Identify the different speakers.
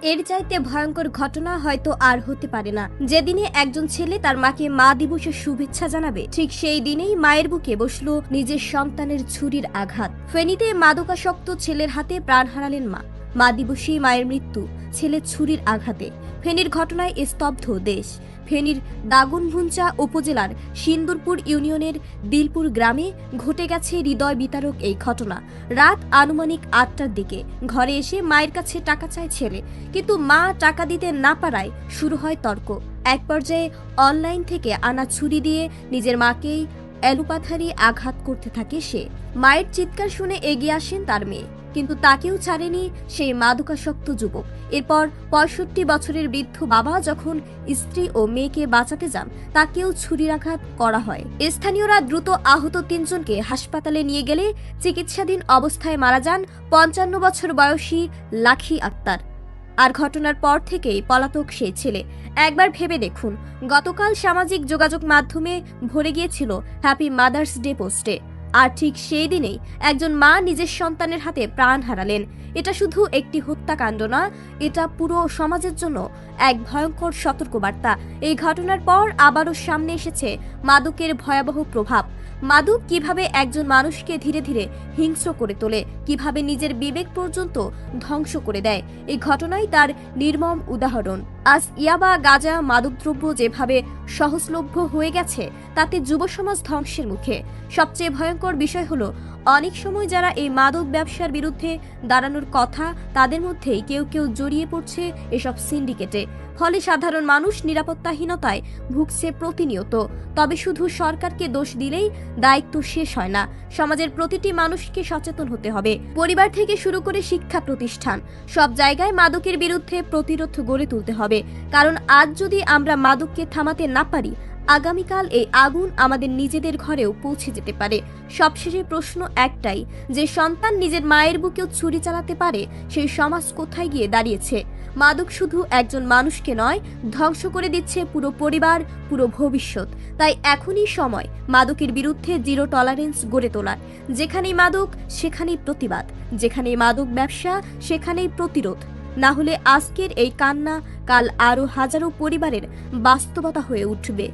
Speaker 1: এর চাইতে ভয়ঙ্কর ঘটনা হয়তো আর হতে পারে না। যেদিনে একজন ছেলে তার মাকে মা দিবসের শুভেচ্ছা জানাবে, ঠিক সেই দিনেই মায়ের বুকে বসলো নিজের সন্তানের ছুরির আঘাত। ফেনীতে মাদকাসক্ত ছেলের হাতে প্রাণ হারালেন মা দিবসেই মায়ের মৃত্যু ছেলের ছুরির আঘাতে। ফেনীর ঘটনায় স্তব্ধ দেশ। ফেনীর দাগনভূঞা উপজেলার সিন্দুরপুর ইউনিয়নের দিলপুর গ্রামে ঘটে গেছে হৃদয় বিতারক এই ঘটনা। রাত আনুমানিক ৮টার দিকে ঘরে এসে মায়ের কাছে টাকা চায় ছেলে, কিন্তু মা টাকা দিতে না পারায় শুরু হয় তর্ক। এক পর্যায়ে অনলাইন থেকে আনা ছুরি দিয়ে নিজের মাকেই এলোপাথারি আঘাত করতে থাকে সে। মায়ের চিৎকার শুনে এগিয়ে আসেন তার মেয়ে, কিন্তু তাকেও ছাড়েনি সেই মাদকাসক্ত যুবক। এরপর ৬৫ বছরের বৃদ্ধ বাবা যখন স্ত্রী ও মেয়েকে বাঁচাতে যান, তাকেও ছুরিরাঘাত করা হয়। স্থানীয়রা দ্রুত আহত ৩ জনকে হাসপাতালে নিয়ে গেলে চিকিৎসাধীন অবস্থায় মারা যান ৫৫ বছর বয়সী লাখি আক্তার। আর ঘটনার পর থেকেই পলাতক সেই ছেলে। একবার ভেবে দেখুন, গতকাল সামাজিক যোগাযোগ মাধ্যমে ভরে গিয়েছিল হ্যাপি মাদার্স ডে পোস্টে, আর ঠিক সেই দিনেই একজন মা নিজের সন্তানের হাতে প্রাণ হারালেন। এটা শুধু একটি হত্যাকাণ্ড না, এটা পুরো সমাজের জন্য এক ভয়ঙ্কর সতর্কবার্তা। এই ঘটনার পর আবারও সামনে এসেছে মাদকের ভয়াবহ প্রভাব। মাদক কিভাবে একজন মানুষকে ধীরে ধীরে হিংস্র করে তোলে, কিভাবে নিজের বিবেক পর্যন্ত ধ্বংস করে দেয়। এই ঘটনাই তার নির্মম উদাহরণ। আজ ইয়াবা, গাঁজা, মাদকদ্রব্য যেভাবে সহজলভ্য হয়ে গেছে, তাতে যুব সমাজ ধ্বংসের মুখে। সবচেয়ে ভয়ঙ্কর বিষয় হলো, অনেক সময় যারা এই মাদক ব্যবসার বিরুদ্ধে দাঁড়ানোর কথা, তাদের মধ্যেই কেউ কেউ জড়িয়ে পড়ছে এসব সিন্ডিকেটে। ফলে সাধারণ মানুষ নিরাপত্তাহীনতায় ভুগছে প্রতিনিয়ত। তবে শুধু সরকারকে দোষ দিলেই দায়িত্ব শেষ হয় না। সমাজের প্রতিটি মানুষকে সচেতন হতে হবে। পরিবার থেকে শুরু করে শিক্ষা প্রতিষ্ঠান, সব জায়গায় মাদকের বিরুদ্ধে প্রতিরোধ গড়ে তুলতে হবে। কারণ আজ যদি আমরা মাদককে থামাতে না পারি, আগামীকাল এই আগুন আমাদের নিজেদের ঘরেও পৌঁছে যেতে পারে। সবশেষে প্রশ্ন একটাই, যে সন্তান নিজের মায়ের বুকেও ছুরি চালাতে পারে, সেই সমাজ কোথায় গিয়ে দাঁড়িয়েছে? মাদক শুধু একজন মানুষকে নয়, ধ্বংস করে দিচ্ছে পুরো পরিবার, পুরো ভবিষ্যৎ। তাই এখনই সময় মাদকের বিরুদ্ধে জিরো টলারেন্স গড়ে তোলার। যেখানেই মাদক সেখানেই প্রতিবাদ, যেখানেই মাদক ব্যবসা সেখানেই প্রতিরোধ। না হলে আজকের এই কান্না কাল আরো হাজারো পরিবারের বাস্তবতা হয়ে উঠবে।